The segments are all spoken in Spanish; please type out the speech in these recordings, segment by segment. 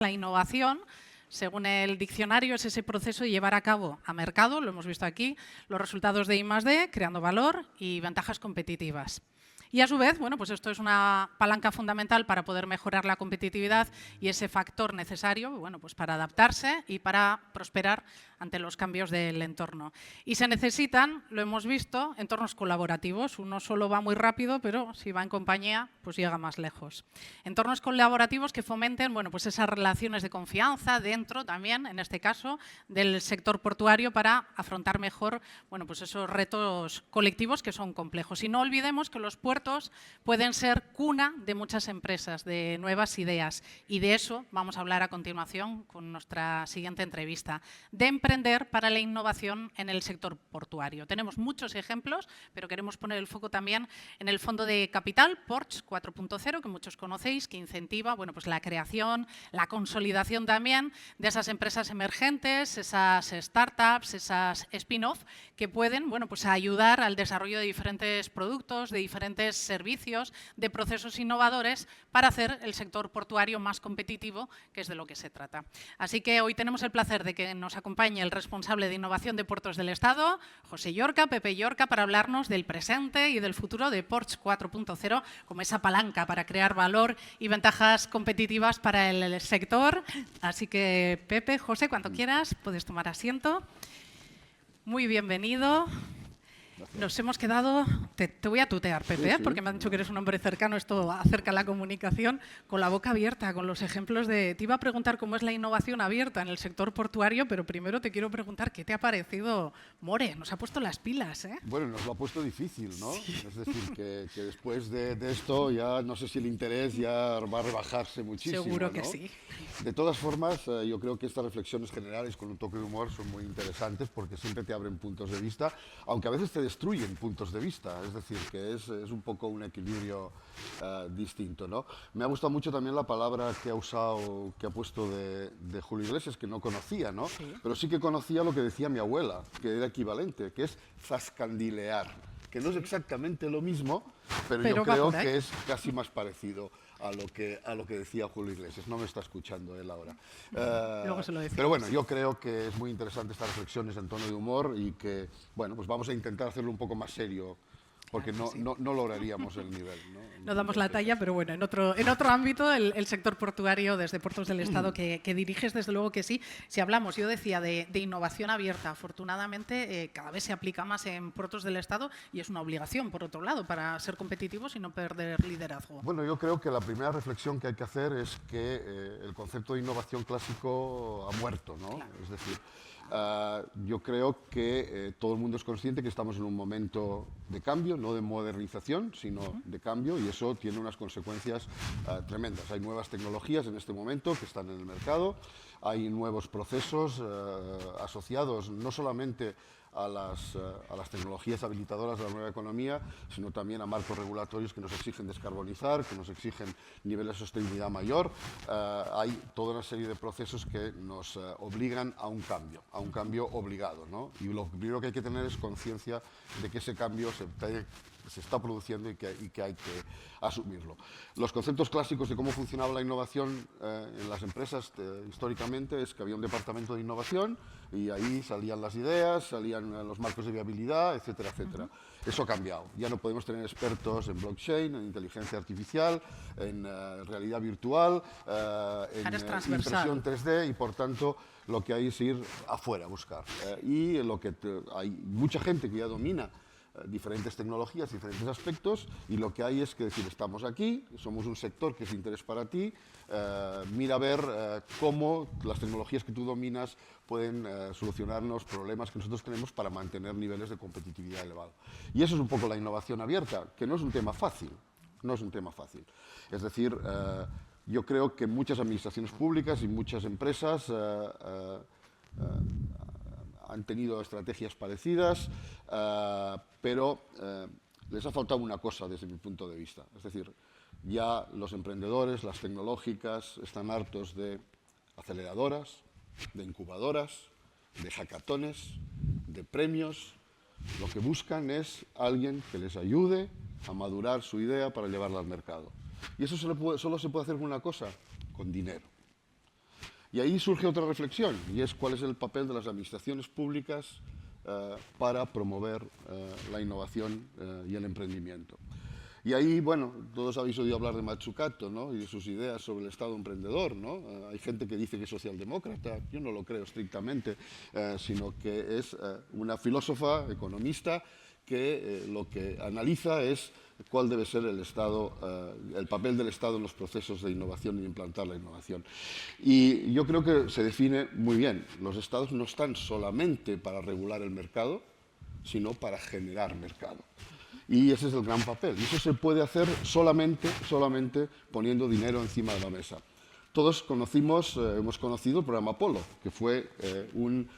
La innovación, según el diccionario, es ese proceso de llevar a cabo a mercado, lo hemos visto aquí, los resultados de I+D, creando valor y ventajas competitivas. Y a su vez, bueno, pues esto es una palanca fundamental para poder mejorar la competitividad y ese factor necesario, bueno, pues para adaptarse y para prosperar ante los cambios del entorno. Y se necesitan, lo hemos visto, entornos colaborativos. Uno solo va muy rápido, pero si va en compañía, pues llega más lejos. Entornos colaborativos que fomenten, bueno, pues esas relaciones de confianza dentro también, en este caso, del sector portuario para afrontar mejor, bueno, pues esos retos colectivos que son complejos. Y no olvidemos que los puertos pueden ser cuna de muchas empresas, de nuevas ideas. Y de eso vamos a hablar a continuación con nuestra siguiente entrevista, de emprender para la innovación en el sector portuario. Tenemos muchos ejemplos, pero queremos poner el foco también en el Fondo de Capital, Ports 4.0, que muchos conocéis, que incentiva, bueno, pues la creación, la consolidación también de esas empresas emergentes, esas startups, esas spin-off, que pueden, bueno, pues ayudar al desarrollo de diferentes productos, de diferentes servicios, de procesos innovadores para hacer el sector portuario más competitivo, que es de lo que se trata. Así que hoy tenemos el placer de que nos acompañe el responsable de innovación de Puertos del Estado, José Llorca, Pepe Llorca, para hablarnos del presente y del futuro de Ports 4.0 como esa palanca para crear valor y ventajas competitivas para el sector. Así que, Pepe, José, cuando quieras, puedes tomar asiento. Muy bienvenido. Nos hemos quedado, te voy a tutear, Pepe, sí, porque me han dicho que eres un hombre cercano, esto acerca la comunicación, con la boca abierta, con los ejemplos de… Te iba a preguntar cómo es la innovación abierta en el sector portuario, pero primero te quiero preguntar qué te ha parecido More, nos ha puesto las pilas, ¿eh? Bueno, nos lo ha puesto difícil, ¿no? Sí. Es decir, que después de esto ya no sé si el interés ya va a rebajarse muchísimo. Seguro que ¿no? sí. De todas formas, yo creo que estas reflexiones generales con un toque de humor son muy interesantes porque siempre te abren puntos de vista, aunque a veces te destruyen puntos de vista, es decir, que es un poco un equilibrio distinto, ¿no? Me ha gustado mucho también la palabra que ha usado, que ha puesto de Julio Iglesias, que no conocía, ¿no? Sí. Pero sí que conocía lo que decía mi abuela, que era equivalente, que es zascandilear, que no es exactamente lo mismo, pero yo creo que es casi más parecido a lo que decía Julio Iglesias. No me está escuchando él ahora. Luego se lo decimos. Pero bueno, yo creo que es muy interesante estas reflexiones en tono de humor y que, bueno, pues vamos a intentar hacerlo un poco más serio, porque claro, no lograríamos el nivel. No damos la talla, pero bueno, en otro ámbito, el sector portuario desde Puertos del Estado que diriges, desde luego que sí. Si hablamos, yo decía, de innovación abierta, afortunadamente cada vez se aplica más en Puertos del Estado y es una obligación, por otro lado, para ser competitivos y no perder liderazgo. Bueno, yo creo que la primera reflexión que hay que hacer es que el concepto de innovación clásico ha muerto, ¿no? Claro. Es decir, yo creo que todo el mundo es consciente que estamos en un momento de cambio, no de modernización, sino de cambio, y eso tiene unas consecuencias tremendas. Hay nuevas tecnologías en este momento que están en el mercado, hay nuevos procesos asociados no solamente a las tecnologías habilitadoras de la nueva economía, sino también a marcos regulatorios que nos exigen descarbonizar, que nos exigen niveles de sostenibilidad mayor. Hay toda una serie de procesos que nos obligan a un cambio obligado, ¿no? Y lo primero que hay que tener es conciencia de que ese cambio se está produciendo y que hay que asumirlo. Los conceptos clásicos de cómo funcionaba la innovación en las empresas históricamente es que había un departamento de innovación y ahí salían las ideas, salían los marcos de viabilidad, etcétera, etcétera. Eso ha cambiado. Ya no podemos tener expertos en blockchain, en inteligencia artificial, en realidad virtual, en impresión 3D y, por tanto, lo que hay es ir afuera a buscar. Y hay mucha gente que ya domina diferentes tecnologías, diferentes aspectos, y lo que hay es que decir, estamos aquí, somos un sector que es de interés para ti, mira a ver cómo las tecnologías que tú dominas pueden solucionarnos problemas que nosotros tenemos para mantener niveles de competitividad elevados. Y eso es un poco la innovación abierta, que no es un tema fácil, no es un tema fácil. Es decir, yo creo que muchas administraciones públicas y muchas empresas han tenido estrategias parecidas, pero les ha faltado una cosa desde mi punto de vista. Es decir, ya los emprendedores, las tecnológicas, están hartos de aceleradoras, de incubadoras, de hackatones, de premios. Lo que buscan es alguien que les ayude a madurar su idea para llevarla al mercado. Y eso solo se puede hacer con una cosa, con dinero. Y ahí surge otra reflexión, y es cuál es el papel de las administraciones públicas para promover la innovación y el emprendimiento. Y ahí, bueno, todos habéis oído hablar de Matsukato, ¿no? Y de sus ideas sobre el Estado emprendedor, ¿no? Hay gente que dice que es socialdemócrata, yo no lo creo estrictamente, sino que es una filósofa, economista, que lo que analiza es cuál debe ser el papel del Estado en los procesos de innovación y implantar la innovación. Y yo creo que se define muy bien. Los Estados no están solamente para regular el mercado, sino para generar mercado. Y ese es el gran papel. Y eso se puede hacer solamente poniendo dinero encima de la mesa. Todos hemos conocido el programa Apolo, que fue un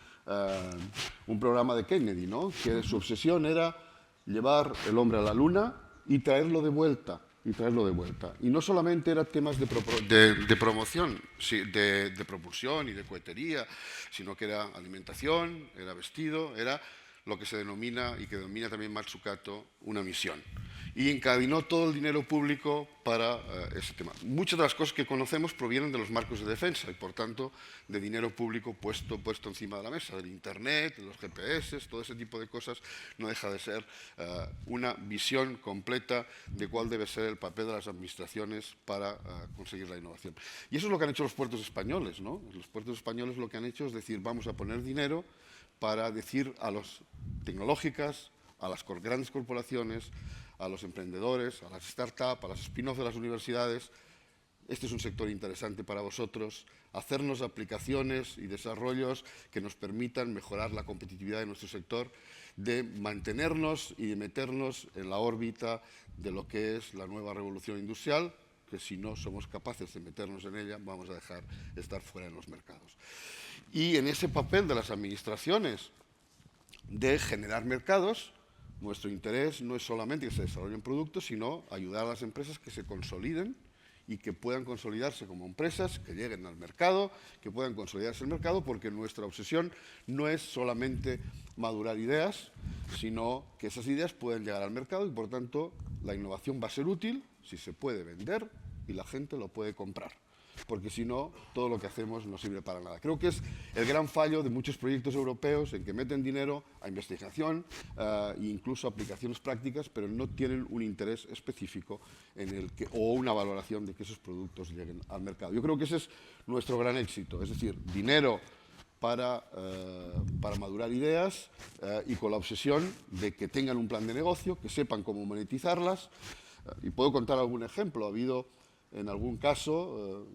programa de Kennedy, ¿no? Que su obsesión era llevar el hombre a la luna y traerlo de vuelta. Y no solamente eran temas de promoción, de propulsión y de cohetería, sino que era alimentación, era vestido, era lo que se denomina, y que denomina también Matsukato, una misión. Y encadenó todo el dinero público para ese tema. Muchas de las cosas que conocemos provienen de los marcos de defensa y, por tanto, de dinero público puesto encima de la mesa, del Internet, de los GPS, todo ese tipo de cosas, no deja de ser una visión completa de cuál debe ser el papel de las administraciones para conseguir la innovación. Y eso es lo que han hecho los puertos españoles, ¿no? Los puertos españoles lo que han hecho es decir, vamos a poner dinero para decir a las tecnológicas, a las grandes corporaciones, a los emprendedores, a las startups, a las spin-off de las universidades, este es un sector interesante para vosotros, hacernos aplicaciones y desarrollos que nos permitan mejorar la competitividad de nuestro sector, de mantenernos y de meternos en la órbita de lo que es la nueva revolución industrial, que si no somos capaces de meternos en ella, vamos a dejar de estar fuera en los mercados. Y en ese papel de las administraciones de generar mercados, nuestro interés no es solamente que se desarrollen productos, sino ayudar a las empresas que se consoliden y que puedan consolidarse como empresas, que lleguen al mercado, que puedan consolidarse el mercado, porque nuestra obsesión no es solamente madurar ideas, sino que esas ideas puedan llegar al mercado y, por tanto, la innovación va a ser útil si se puede vender y la gente lo puede comprar. Porque si no, todo lo que hacemos no sirve para nada. Creo que es el gran fallo de muchos proyectos europeos en que meten dinero a investigación e incluso aplicaciones prácticas, pero no tienen un interés específico o una valoración de que esos productos lleguen al mercado. Yo creo que ese es nuestro gran éxito, es decir, dinero para madurar ideas y con la obsesión de que tengan un plan de negocio, que sepan cómo monetizarlas. Y puedo contar algún ejemplo. Ha habido en algún caso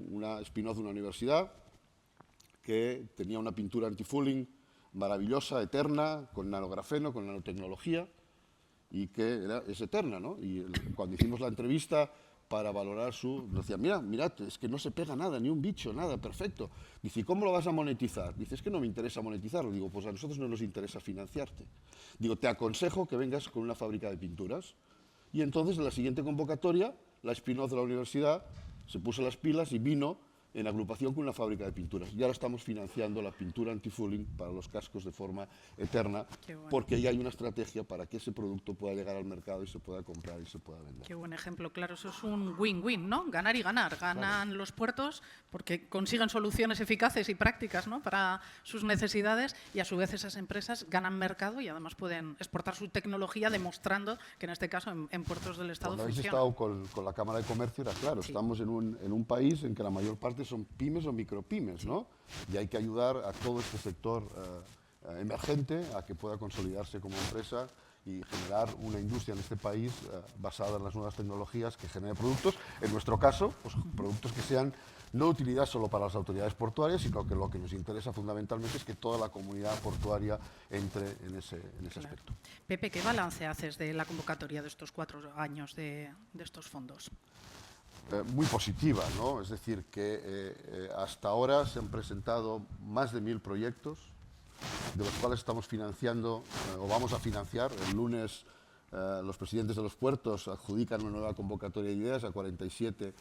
una spin-off de una universidad que tenía una pintura anti-fouling maravillosa, eterna, con nanografeno, con nanotecnología, y que es eterna, ¿no? Y cuando hicimos la entrevista para valorar nos decían, mirad, es que no se pega nada, ni un bicho, nada, perfecto. Dice, ¿y cómo lo vas a monetizar? Dice, es que no me interesa monetizarlo. Digo, pues a nosotros no nos interesa financiarte. Digo, te aconsejo que vengas con una fábrica de pinturas. Y entonces, en la siguiente convocatoria, la spin-off de la universidad se puso las pilas y vino en agrupación con una fábrica de pinturas. Y ahora estamos financiando la pintura anti-fouling para los cascos de forma eterna, porque ya hay una estrategia para que ese producto pueda llegar al mercado y se pueda comprar y se pueda vender. Qué buen ejemplo, claro, eso es un win-win, ¿no? Ganar y ganar. Ganan los puertos porque consiguen soluciones eficaces y prácticas, ¿no?, para sus necesidades, y a su vez esas empresas ganan mercado y además pueden exportar su tecnología, demostrando que en este caso en puertos del Estado Cuando funciona. habéis estado con la Cámara de Comercio era claro, sí. Estamos en un país en que la mayor parte son pymes o micropymes, ¿no? Y hay que ayudar a todo este sector emergente a que pueda consolidarse como empresa y generar una industria en este país basada en las nuevas tecnologías que genere productos, en nuestro caso, pues, productos que sean no de utilidad solo para las autoridades portuarias, sino que lo que nos interesa fundamentalmente es que toda la comunidad portuaria entre en ese aspecto. Pepe, ¿qué balance haces de la convocatoria de estos 4 años de estos fondos? Muy positiva, ¿no? Es decir, que hasta ahora se han presentado más de 1000 proyectos, de los cuales estamos financiando o vamos a financiar. El lunes los presidentes de los puertos adjudican una nueva convocatoria de ideas a 47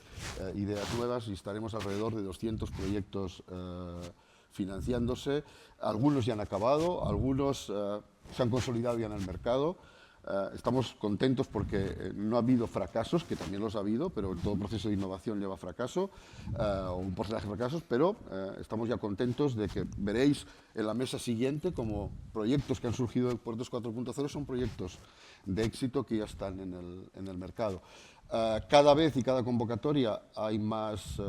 ideas nuevas y estaremos alrededor de 200 proyectos financiándose. Algunos ya han acabado, algunos se han consolidado ya en el mercado. Estamos contentos porque no ha habido fracasos, que también los ha habido, pero todo proceso de innovación lleva fracaso, o un porcentaje de fracasos, pero estamos ya contentos de que veréis en la mesa siguiente como proyectos que han surgido de Puertos 4.0 son proyectos de éxito que ya están en el mercado. Cada vez y cada convocatoria hay más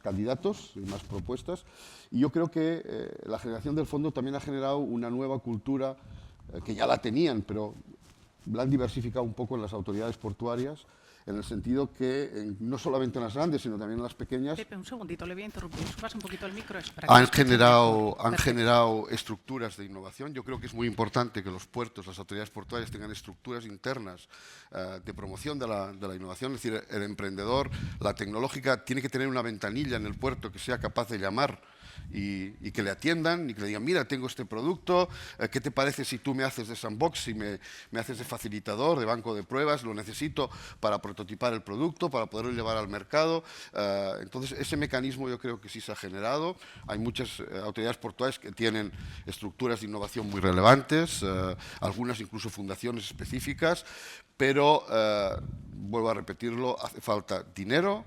candidatos y más propuestas, y yo creo que la generación del fondo también ha generado una nueva cultura que ya la tenían, pero la han diversificado un poco en las autoridades portuarias, en el sentido que no solamente en las grandes, sino también en las pequeñas. Pepe, un segundito, le voy a interrumpir. Subas un poquito el micro. Han generado estructuras de innovación. Yo creo que es muy importante que los puertos, las autoridades portuarias tengan estructuras internas de promoción de la innovación. Es decir, el emprendedor, la tecnológica, tiene que tener una ventanilla en el puerto que sea capaz de llamar y que le atiendan y que le digan, mira, tengo este producto, ¿qué te parece si tú me haces de sandbox, y me haces de facilitador, de banco de pruebas? Lo necesito para prototipar el producto, para poderlo llevar al mercado. Entonces, ese mecanismo yo creo que sí se ha generado. Hay muchas autoridades portuarias que tienen estructuras de innovación muy relevantes, algunas incluso fundaciones específicas, pero, vuelvo a repetirlo, hace falta dinero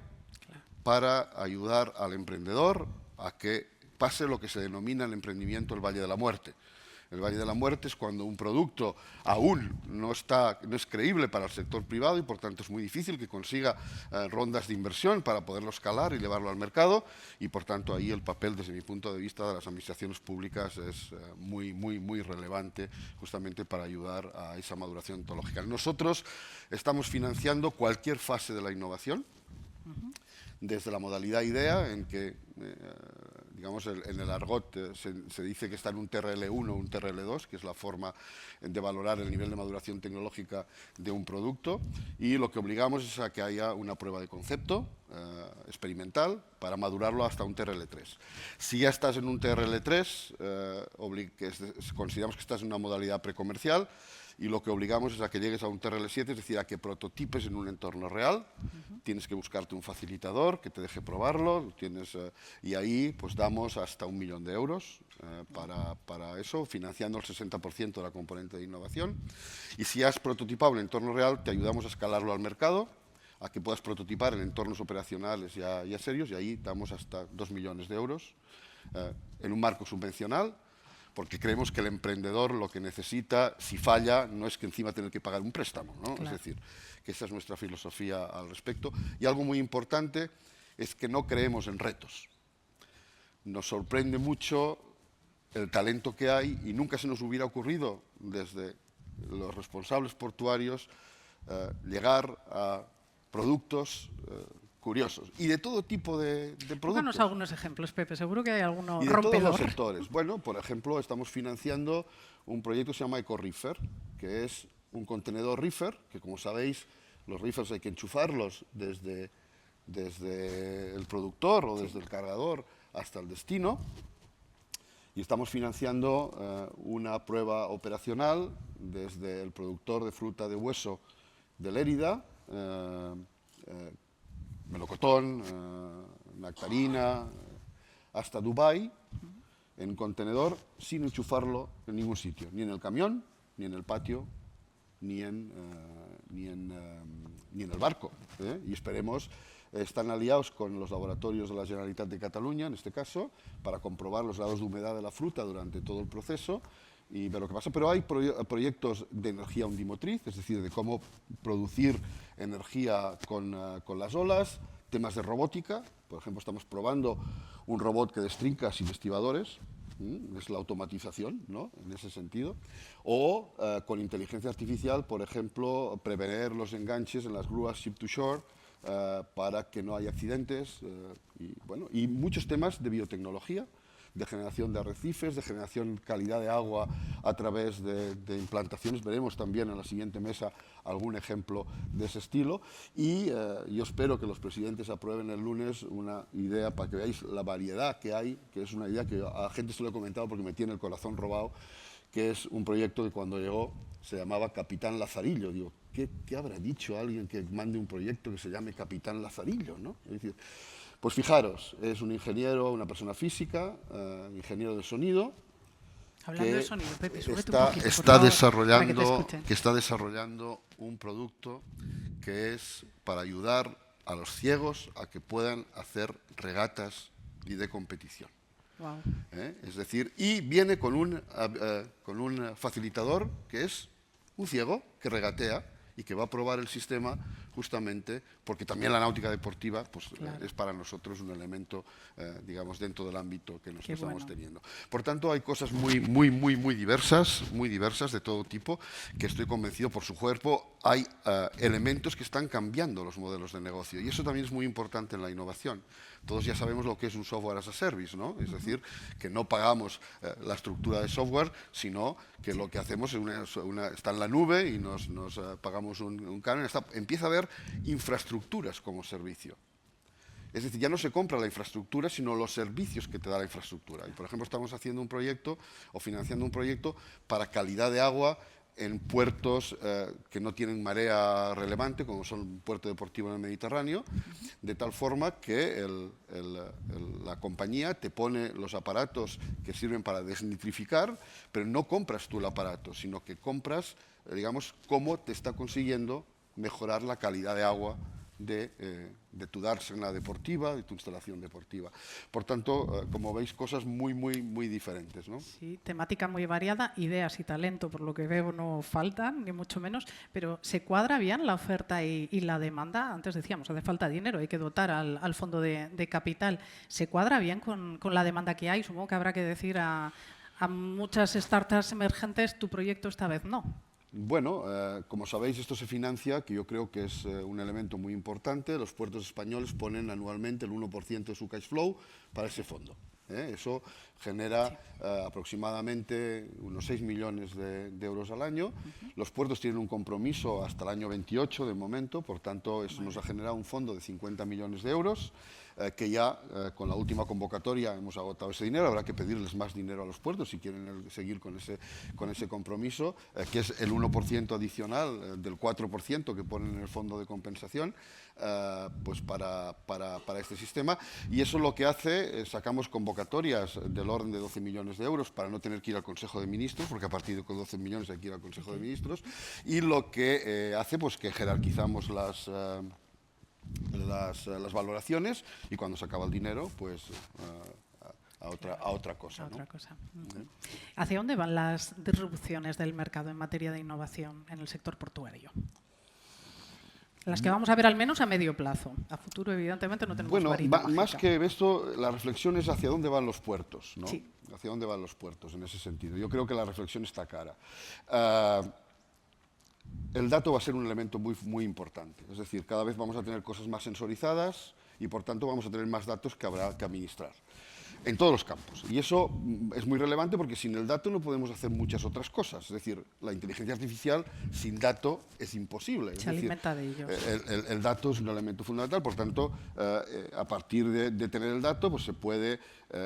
para ayudar al emprendedor a que pase lo que se denomina el emprendimiento el Valle de la Muerte. El Valle de la Muerte es cuando un producto aún no es creíble para el sector privado y por tanto es muy difícil que consiga rondas de inversión para poderlo escalar y llevarlo al mercado, y por tanto ahí el papel, desde mi punto de vista, de las administraciones públicas es muy relevante, justamente para ayudar a esa maduración tecnológica. Nosotros estamos financiando cualquier fase de la innovación, desde la modalidad IDEA, en que, digamos, en el argot se dice que está en un TRL1 o un TRL2, que es la forma de valorar el nivel de maduración tecnológica de un producto, y lo que obligamos es a que haya una prueba de concepto experimental para madurarlo hasta un TRL3. Si ya estás en un TRL3, consideramos que estás en una modalidad precomercial, y lo que obligamos es a que llegues a un TRL7, es decir, a que prototipes en un entorno real. Tienes que buscarte un facilitador que te deje probarlo, y ahí pues damos hasta 1 millón de euros para eso, financiando el 60% de la componente de innovación. Y si has prototipado en entorno real, te ayudamos a escalarlo al mercado, a que puedas prototipar en entornos operacionales ya serios, y ahí damos hasta 2 millones de euros en un marco subvencional, porque creemos que el emprendedor lo que necesita, si falla, no es que encima tener que pagar un préstamo, ¿no? Claro. Es decir, que esa es nuestra filosofía al respecto. Y algo muy importante es que no creemos en retos. Nos sorprende mucho el talento que hay, y nunca se nos hubiera ocurrido desde los responsables portuarios llegar a productos curiosos, y de todo tipo de productos. Danos algunos ejemplos, Pepe, seguro que hay alguno y de rompedor. Todos los sectores. Bueno, por ejemplo, estamos financiando un proyecto que se llama EcoReefer, que es un contenedor reefer, que como sabéis, los reefers hay que enchufarlos desde el productor o desde el cargador hasta el destino, y estamos financiando una prueba operacional desde el productor de fruta de hueso de Lérida, melocotón, nectarina, hasta Dubái, en contenedor, sin enchufarlo en ningún sitio, ni en el camión, ni en el patio, ni en el barco. Y esperemos, están aliados con los laboratorios de la Generalitat de Cataluña, en este caso, para comprobar los grados de humedad de la fruta durante todo el proceso y ver lo que pasa. Pero hay proyectos de energía undimotriz, es decir, de cómo producir energía con las olas, temas de robótica. Por ejemplo, estamos probando un robot que destrinca sin estibadores, es la automatización, ¿no?, en ese sentido. O con inteligencia artificial, por ejemplo, prever los enganches en las grúas ship to shore para que no haya accidentes, y muchos temas de biotecnología, de generación de arrecifes, de generación de calidad de agua a través de implantaciones. Veremos también en la siguiente mesa algún ejemplo de ese estilo, y yo espero que los presidentes aprueben el lunes una idea para que veáis la variedad que hay, que es una idea que a la gente se lo he comentado porque me tiene el corazón robado, que es un proyecto que cuando llegó se llamaba Capitán Lazarillo. Digo, ¿qué habrá dicho alguien que mande un proyecto que se llame Capitán Lazarillo, ¿no? Es decir, pues fijaros, es un ingeniero, una persona física, ingeniero de sonido, Hablando de sonido, Pepe, súbete un está, poquito, por está favor, desarrollando, para que te que está desarrollando un producto que es para ayudar a los ciegos a que puedan hacer regatas y de competición. Wow. Es decir, y viene con un facilitador que es un ciego que regatea y que va a probar el sistema justamente porque también la náutica deportiva pues, Claro. es para nosotros un elemento, digamos, dentro del ámbito que nosotros estamos bueno. teniendo. Por tanto, hay cosas muy diversas de todo tipo, que estoy convencido por su cuerpo. Hay elementos que están cambiando los modelos de negocio y eso también es muy importante en la innovación. Todos ya sabemos lo que es un software as a service, ¿no? Es decir, que no pagamos la estructura de software, sino que lo que hacemos es está en la nube y nos pagamos un canon. Empieza a haber infraestructuras como servicio. Es decir, ya no se compra la infraestructura, sino los servicios que te da la infraestructura. Y, por ejemplo, estamos haciendo un proyecto o financiando un proyecto para calidad de agua en puertos que no tienen marea relevante, como son un puerto deportivo en el Mediterráneo, de tal forma que la compañía te pone los aparatos que sirven para desnitrificar, pero no compras tú el aparato, sino que compras, digamos, cómo te está consiguiendo mejorar la calidad de agua de tu dársena deportiva, de tu instalación deportiva. Por tanto, como veis, cosas muy diferentes, ¿no? Sí, temática muy variada, ideas y talento, por lo que veo, no faltan, ni mucho menos, pero ¿se cuadra bien la oferta y la demanda? Antes decíamos, hace falta dinero, hay que dotar al fondo de capital. ¿Se cuadra bien con la demanda que hay? Supongo que habrá que decir a muchas startups emergentes, tu proyecto esta vez no. Bueno, como sabéis, esto se financia, que yo creo que es un elemento muy importante. Los puertos españoles ponen anualmente el 1% de su cash flow para ese fondo. Eso genera aproximadamente unos 6 millones de euros al año. Los puertos tienen un compromiso hasta el año 28 de momento, por tanto, eso nos ha generado un fondo de 50 millones de euros, que ya con la última convocatoria hemos agotado ese dinero. Habrá que pedirles más dinero a los puertos si quieren seguir con ese compromiso, que es el 1% adicional del 4% que ponen en el fondo de compensación, pues para este sistema. Y eso lo que hace, sacamos convocatorias del orden de 12 millones de euros para no tener que ir al Consejo de Ministros, porque a partir de 12 millones hay que ir al Consejo de Ministros, y lo que hace pues que jerarquizamos las valoraciones y cuando se acaba el dinero, pues a otra cosa. Otra cosa. ¿Hacia dónde van las disrupciones del mercado en materia de innovación en el sector portuario? Las que vamos a ver al menos a medio plazo. A futuro, evidentemente, no tenemos varita mágica. Más que esto, la reflexión es hacia dónde van los puertos, ¿no? Sí. Hacia dónde van los puertos, en ese sentido. Yo creo que la reflexión está clara. El dato va a ser un elemento muy importante. Es decir, cada vez vamos a tener cosas más sensorizadas y, por tanto, vamos a tener más datos que habrá que administrar en todos los campos. Y eso es muy relevante porque sin el dato no podemos hacer muchas otras cosas. Es decir, la inteligencia artificial sin dato es imposible. Se alimenta de ellos. El dato es un elemento fundamental, por tanto, a partir de tener el dato, pues se puede,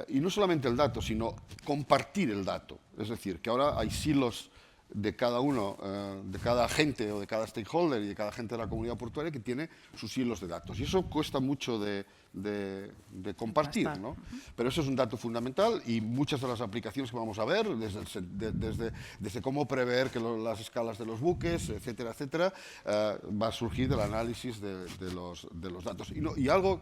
y no solamente el dato, sino compartir el dato. Es decir, que ahora hay silos de cada uno, de cada agente o de cada stakeholder y de cada gente de la comunidad portuaria que tiene sus hilos de datos. Y eso cuesta mucho de compartir, ¿no? Pero eso es un dato fundamental y muchas de las aplicaciones que vamos a ver, desde cómo prever que las escalas de los buques, etcétera, etcétera, va a surgir del análisis de los datos. Y algo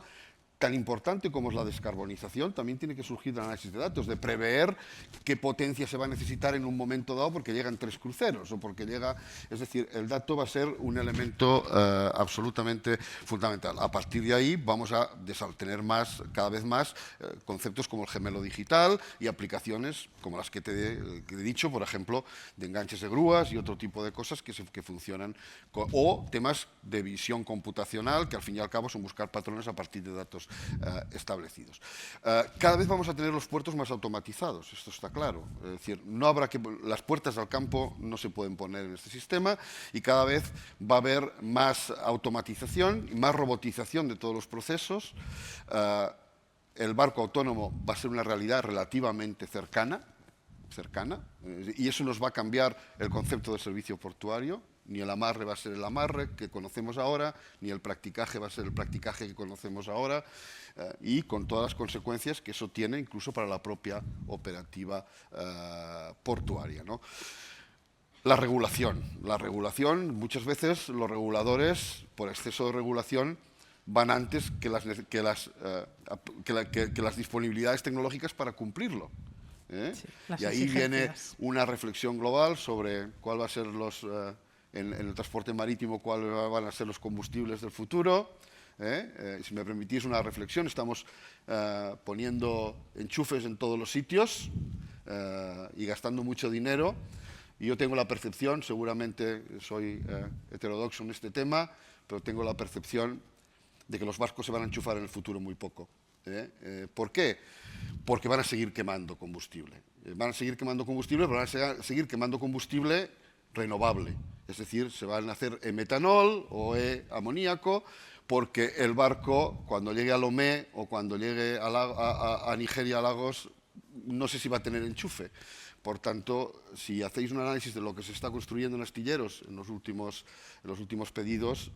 tan importante como es la descarbonización, también tiene que surgir del análisis de datos, de prever qué potencia se va a necesitar en un momento dado porque llegan 3 cruceros o porque llega... Es decir, el dato va a ser un elemento absolutamente fundamental. A partir de ahí vamos a tener cada vez más conceptos como el gemelo digital y aplicaciones como las que te he dicho, por ejemplo, de enganches de grúas y otro tipo de cosas que funcionan, o temas de visión computacional, que al fin y al cabo son buscar patrones a partir de datos establecidos. Cada vez vamos a tener los puertos más automatizados, esto está claro. Es decir, las puertas al campo no se pueden poner en este sistema y cada vez va a haber más automatización y más robotización de todos los procesos. El barco autónomo va a ser una realidad relativamente cercana, y eso nos va a cambiar el concepto de servicio portuario. Ni el amarre va a ser el amarre que conocemos ahora, ni el practicaje va a ser el practicaje que conocemos ahora, y con todas las consecuencias que eso tiene incluso para la propia operativa portuaria, ¿no? La regulación, muchas veces los reguladores, por exceso de regulación, van antes que las disponibilidades tecnológicas para cumplirlo. Sí, y ahí viene una reflexión global sobre cuál va a ser en el transporte marítimo, cuáles van a ser los combustibles del futuro. Si me permitís una reflexión, estamos poniendo enchufes en todos los sitios y gastando mucho dinero. Y yo tengo la percepción, seguramente soy heterodoxo en este tema, pero tengo la percepción de que los barcos se van a enchufar en el futuro muy poco. ¿Por qué? Porque van a seguir quemando combustible. Van a seguir quemando combustible, pero van a seguir quemando combustible renovable. Es decir, se van a hacer metanol o amoníaco, porque el barco, cuando llegue a Lomé o cuando llegue a Nigeria, a Lagos, no sé si va a tener enchufe. Por tanto, si hacéis un análisis de lo que se está construyendo en astilleros en los últimos pedidos,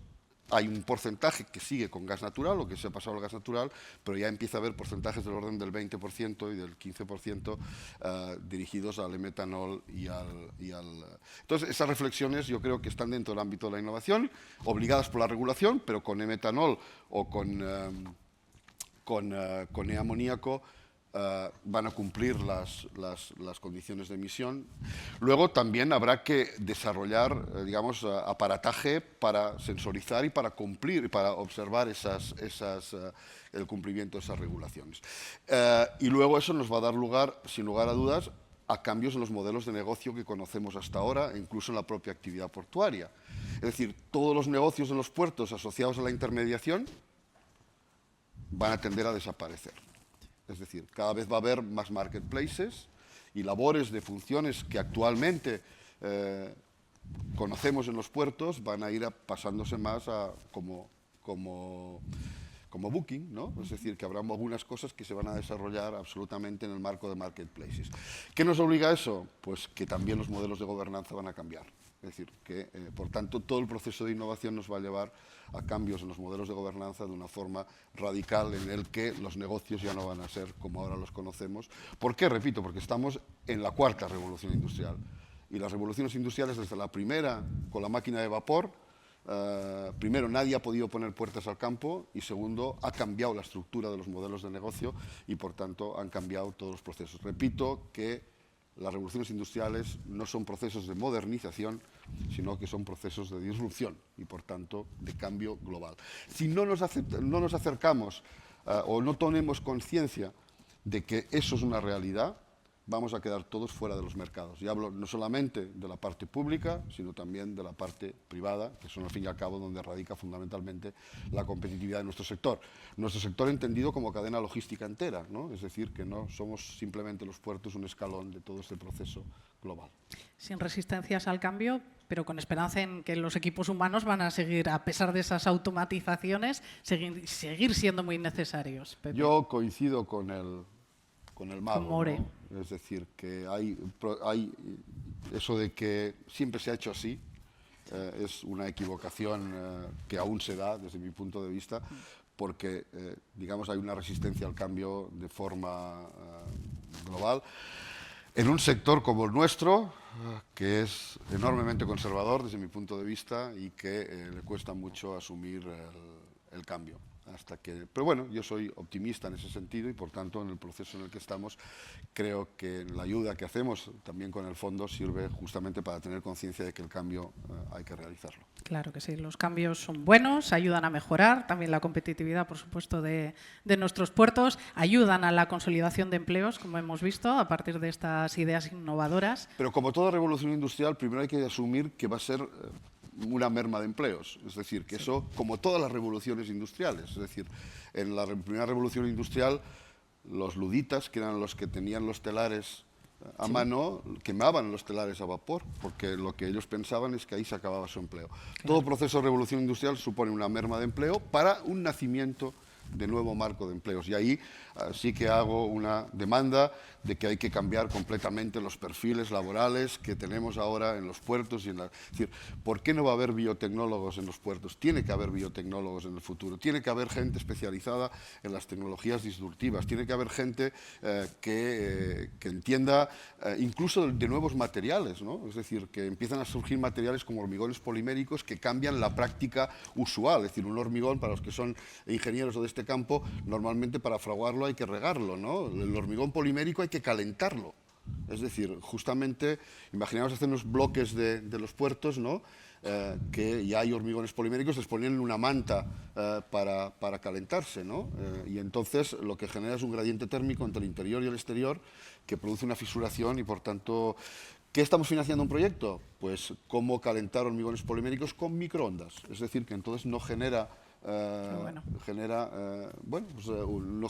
hay un porcentaje que sigue con gas natural, o que se ha pasado al gas natural, pero ya empieza a haber porcentajes del orden del 20% y del 15% dirigidos al metanol y al... Entonces, esas reflexiones yo creo que están dentro del ámbito de la innovación, obligadas por la regulación, pero con metanol o con amoníaco van a cumplir las condiciones de emisión. Luego también habrá que desarrollar, digamos, aparataje para sensorizar y para cumplir, para observar el cumplimiento de esas regulaciones. Y luego eso nos va a dar lugar, sin lugar a dudas, a cambios en los modelos de negocio que conocemos hasta ahora, e incluso en la propia actividad portuaria. Es decir, todos los negocios en los puertos asociados a la intermediación van a tender a desaparecer. Es decir, cada vez va a haber más marketplaces y labores de funciones que actualmente conocemos en los puertos van a ir pasándose más a como booking, ¿no? Es decir, que habrá algunas cosas que se van a desarrollar absolutamente en el marco de marketplaces. ¿Qué nos obliga a eso? Pues que también los modelos de gobernanza van a cambiar. Es decir, que, por tanto, todo el proceso de innovación nos va a llevar a cambios en los modelos de gobernanza de una forma radical, en el que los negocios ya no van a ser como ahora los conocemos. ¿Por qué? Repito, porque estamos en la cuarta revolución industrial. Y las revoluciones industriales, desde la primera, con la máquina de vapor, primero, nadie ha podido poner puertas al campo, y segundo, ha cambiado la estructura de los modelos de negocio y, por tanto, han cambiado todos los procesos. Repito que las revoluciones industriales no son procesos de modernización, sino que son procesos de disrupción y, por tanto, de cambio global. Si no nos acercamos o no tenemos conciencia de que eso es una realidad, vamos a quedar todos fuera de los mercados. Y hablo no solamente de la parte pública, sino también de la parte privada, que son al fin y al cabo donde radica fundamentalmente la competitividad de nuestro sector. Nuestro sector entendido como cadena logística entera, ¿no? Es decir, que no somos simplemente los puertos un escalón de todo este proceso global. Sin resistencias al cambio, pero con esperanza en que los equipos humanos van a seguir, a pesar de esas automatizaciones, seguir siendo muy necesarios. Pepe. Yo coincido con el mago, ¿no? Es decir, que hay eso de que siempre se ha hecho así, es una equivocación que aún se da desde mi punto de vista, porque digamos hay una resistencia al cambio de forma global. En un sector como el nuestro, que es enormemente conservador desde mi punto de vista y que le cuesta mucho asumir el cambio. Pero bueno, yo soy optimista en ese sentido y, por tanto, en el proceso en el que estamos, creo que la ayuda que hacemos también con el fondo sirve justamente para tener conciencia de que el cambio hay que realizarlo. Claro que sí, los cambios son buenos, ayudan a mejorar también la competitividad, por supuesto, de nuestros puertos, ayudan a la consolidación de empleos, como hemos visto, a partir de estas ideas innovadoras. Pero como toda revolución industrial, primero hay que asumir que va a ser una merma de empleos, es decir, que eso, como todas las revoluciones industriales, es decir, en la primera revolución industrial, los luditas, que eran los que tenían los telares a mano, quemaban los telares a vapor, porque lo que ellos pensaban es que ahí se acababa su empleo. Todo proceso de revolución industrial supone una merma de empleo para un nacimiento de nuevo marco de empleos. Y ahí sí que hago una demanda de que hay que cambiar completamente los perfiles laborales que tenemos ahora en los puertos. Es decir, ¿por qué no va a haber biotecnólogos en los puertos? Tiene que haber biotecnólogos en el futuro. Tiene que haber gente especializada en las tecnologías disruptivas. Tiene que haber gente que entienda incluso de nuevos materiales, ¿no? Es decir, que empiezan a surgir materiales como hormigones poliméricos que cambian la práctica usual. Es decir, un hormigón, para los que son ingenieros de este campo, normalmente para fraguarlo hay que regarlo, ¿no? El hormigón polimérico hay que calentarlo. Es decir, justamente, imaginamos hacer unos bloques de los puertos, ¿no? Que ya hay hormigones poliméricos, les ponen una manta para calentarse, ¿no? Y entonces lo que genera es un gradiente térmico entre el interior y el exterior que produce una fisuración y, por tanto, ¿qué estamos financiando un proyecto? Pues cómo calentar hormigones poliméricos con microondas. Es decir, que entonces no genera no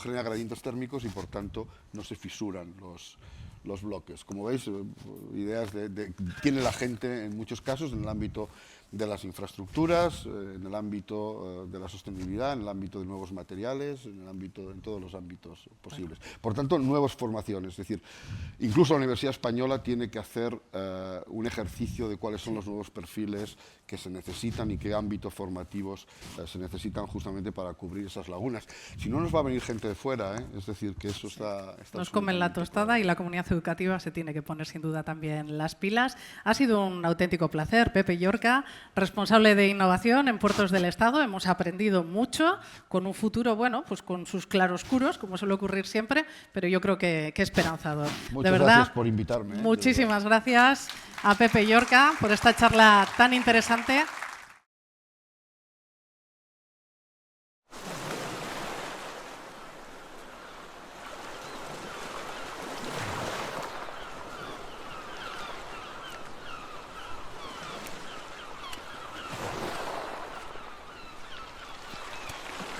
genera gradientes térmicos y, por tanto, no se fisuran los bloques. Como veis, ideas tiene la gente en muchos casos en el ámbito de las infraestructuras, en el ámbito de la sostenibilidad, en el ámbito de nuevos materiales, en todos los ámbitos posibles. Por tanto, nuevas formaciones. Es decir, incluso la Universidad Española tiene que hacer un ejercicio de cuáles son los nuevos perfiles que se necesitan y qué ámbitos formativos se necesitan justamente para cubrir esas lagunas. Si no, nos va a venir gente de fuera, ¿eh? Es decir, que eso está nos comen la tostada, claro. Y la comunidad educativa se tiene que poner sin duda también las pilas. Ha sido un auténtico placer. Pepe Llorca, responsable de innovación en Puertos del Estado. Hemos aprendido mucho con un futuro, bueno, pues con sus claroscuros, como suele ocurrir siempre, pero yo creo que esperanzador. Muchas de verdad, gracias por invitarme. Muchísimas gracias a Pepe Llorca por esta charla tan interesante.